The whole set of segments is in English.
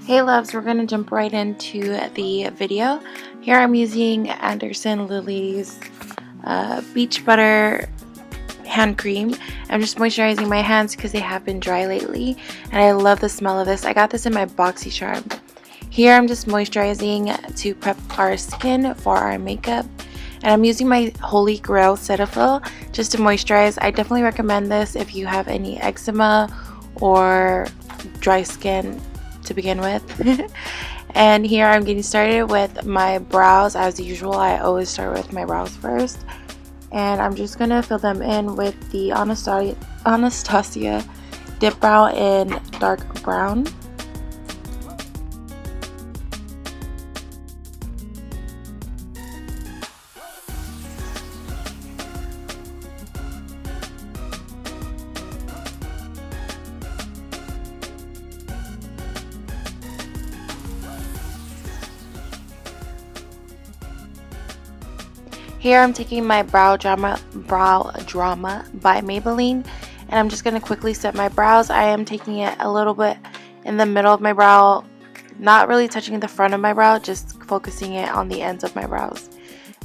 Hey loves, we're going to jump right into the video. Here I'm using Anderson Lily's Beach Butter hand cream. I'm just moisturizing my hands because they have been dry lately, and I love the smell of this. I got this in my boxy charm. Here I'm just moisturizing to prep our skin for our makeup, and I'm using my Holy Grail Cetaphil just to moisturize. I definitely recommend this if you have any eczema or dry skin to begin with. And here I'm getting started with my brows. As usual, I always start with my brows first, and I'm just gonna fill them in with the Anastasia Dip Brow in dark brown. Here I'm taking my Brow Drama by Maybelline, and I'm just going to quickly set my brows. I am taking it a little bit in the middle of my brow, not really touching the front of my brow, just focusing it on the ends of my brows.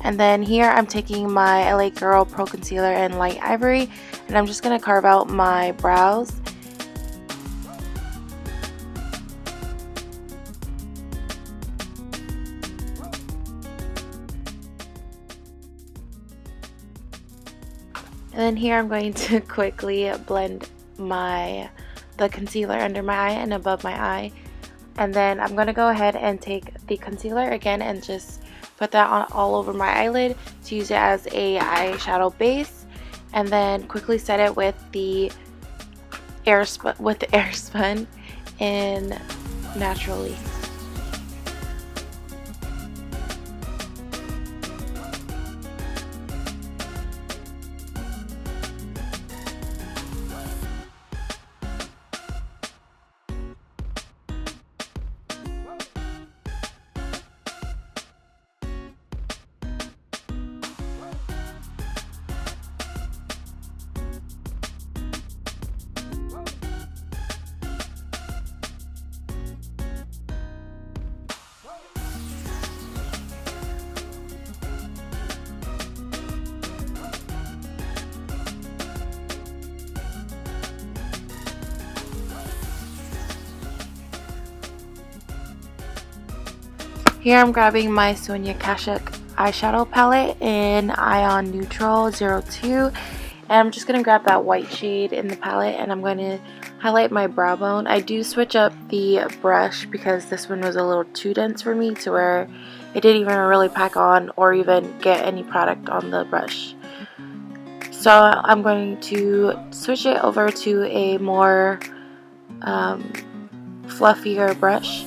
And then here I'm taking my LA Girl Pro Concealer in Light Ivory, and I'm just going to carve out my brows. And then here I'm going to quickly blend the concealer under my eye and above my eye. And then I'm going to go ahead and take the concealer again and just put that on all over my eyelid to use it as a eyeshadow base. And then quickly set it with the Airspun in Naturally. Here I'm grabbing my Sonia Kashuk eyeshadow palette in Ion Neutral 02, and I'm just going to grab that white shade in the palette, and I'm going to highlight my brow bone. I do switch up the brush because this one was a little too dense for me, to where it didn't even really pack on or even get any product on the brush. So I'm going to switch it over to a more fluffier brush.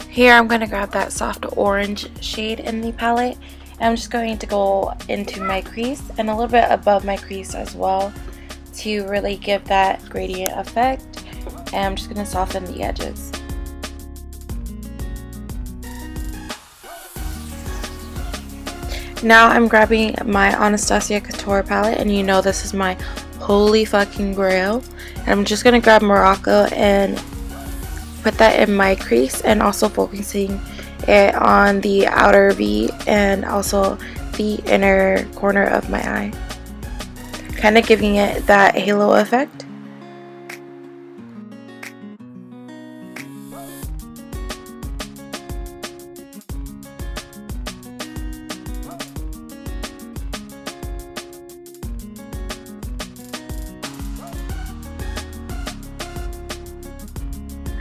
Here I'm going to grab that soft orange shade in the palette, and I'm just going to go into my crease and a little bit above my crease as well to really give that gradient effect, and I'm just going to soften the edges. Now I'm grabbing my Anastasia Couture palette, and you know this is my holy fucking grail, and I'm just going to grab Morocco and put that in my crease, and also focusing it on the outer V and also the inner corner of my eye, kind of giving it that halo effect.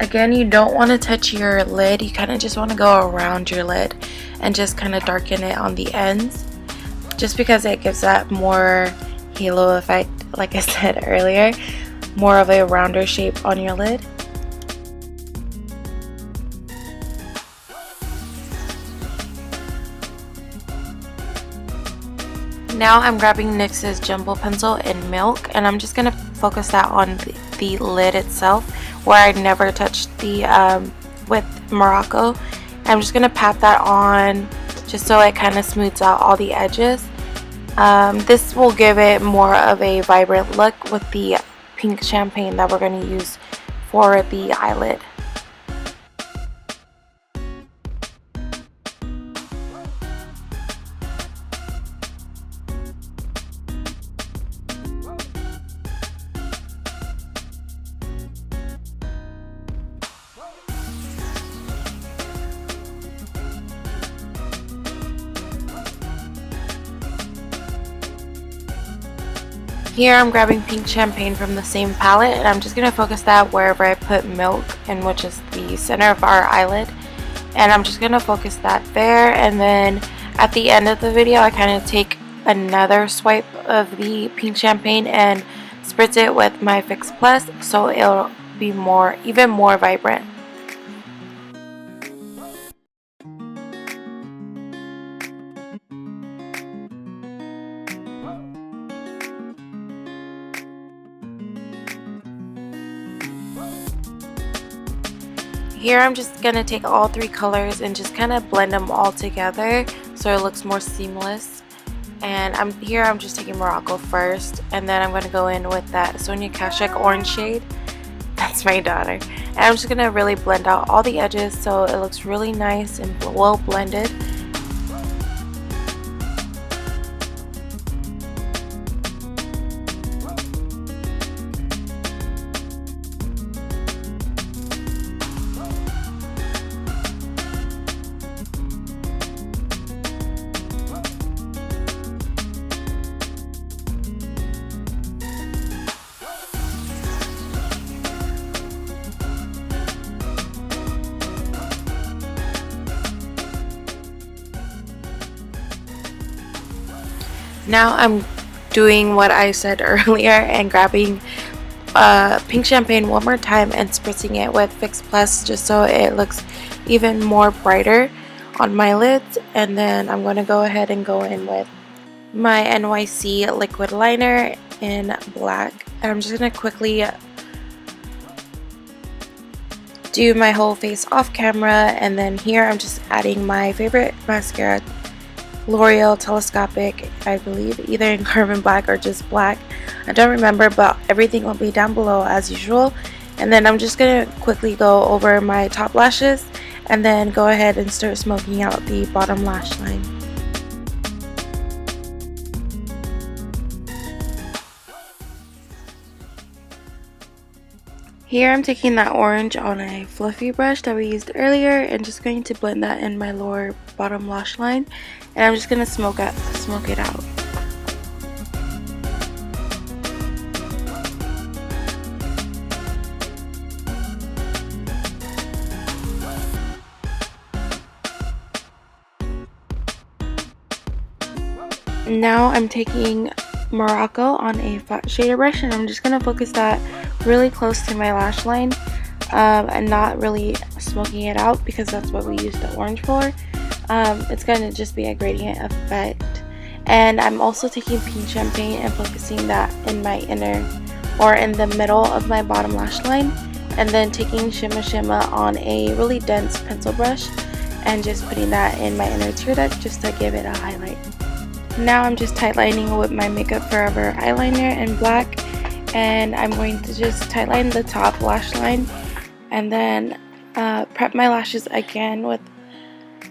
Again, you don't want to touch your lid. You kind of just want to go around your lid and just kind of darken it on the ends, just because it gives that more halo effect, like I said earlier, more of a rounder shape on your lid. Now I'm grabbing NYX's Jumbo Pencil in Milk, and I'm just going to focus that on the lid itself, where I never touched the with Morocco. I'm just going to pat that on just so it kind of smooths out all the edges. This will give it more of a vibrant look with the pink champagne that we're going to use for the eyelid. Here I'm grabbing pink champagne from the same palette, and I'm just going to focus that wherever I put Milk, and which is the center of our eyelid, and I'm just going to focus that there. And then at the end of the video I kind of take another swipe of the pink champagne and spritz it with my Fix Plus so it'll be even more vibrant. Here I'm just going to take all three colors and just kind of blend them all together so it looks more seamless. And I'm just taking Morocco first, and then I'm going to go in with that Sonia Kashuk orange shade. That's my daughter. And I'm just going to really blend out all the edges so it looks really nice and well blended. Now I'm doing what I said earlier and grabbing pink champagne one more time and spritzing it with Fix Plus just so it looks even more brighter on my lids. And then I'm going to go ahead and go in with my NYC liquid liner in black, and I'm just going to quickly do my whole face off camera. And then here I'm just adding my favorite mascara, L'Oreal Telescopic, I believe, either in carbon black or just black. I don't remember, but everything will be down below as usual. And then I'm just going to quickly go over my top lashes and then go ahead and start smoking out the bottom lash line. Here I'm taking that orange on a fluffy brush that we used earlier and just going to blend that in my lower bottom lash line, and I'm just going to smoke it out. Now I'm taking Morocco on a flat shader brush, and I'm just going to focus that really close to my lash line and not really smoking it out because that's what we use the orange for. It's going to just be a gradient effect. And I'm also taking pink champagne and focusing that in my inner or in the middle of my bottom lash line, and then taking Shimma Shimma on a really dense pencil brush and just putting that in my inner tear duct just to give it a highlight. Now I'm just tightlining with my Makeup Forever eyeliner in black, and I'm going to just tightline the top lash line and then prep my lashes again with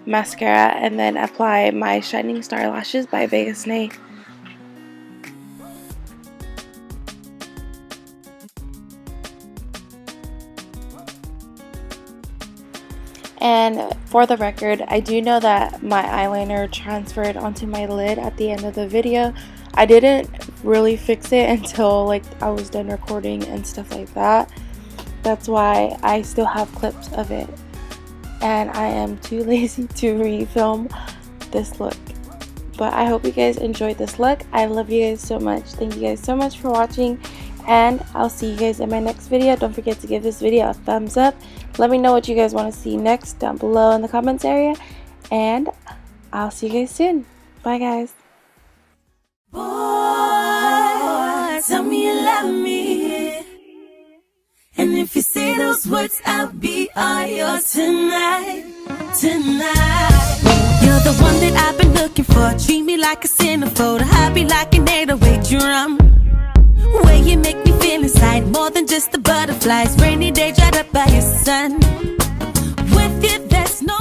mascara and then apply my Shining Star Lashes by Vegas Nay. And for the record, I do know that my eyeliner transferred onto my lid at the end of the video. I didn't really fix it until like I was done recording and stuff like that. That's why I still have clips of it, and I am too lazy to refilm this look. But I hope you guys enjoyed this look. I love you guys so much. Thank you guys so much for watching, and I'll see you guys in my next video. Don't forget to give this video a thumbs up. Let me know what you guys want to see next down below in the comments area, and I'll see you guys soon. Bye guys. Boy, tell me you love me, and if you say those words, I'll be all yours tonight, tonight. You're the one that I've been looking for. Treat me like a centerfold, happy like an 808 drum. Way you make me feel inside, more than just the butterflies. Rainy day dried up by your sun. With you, there's no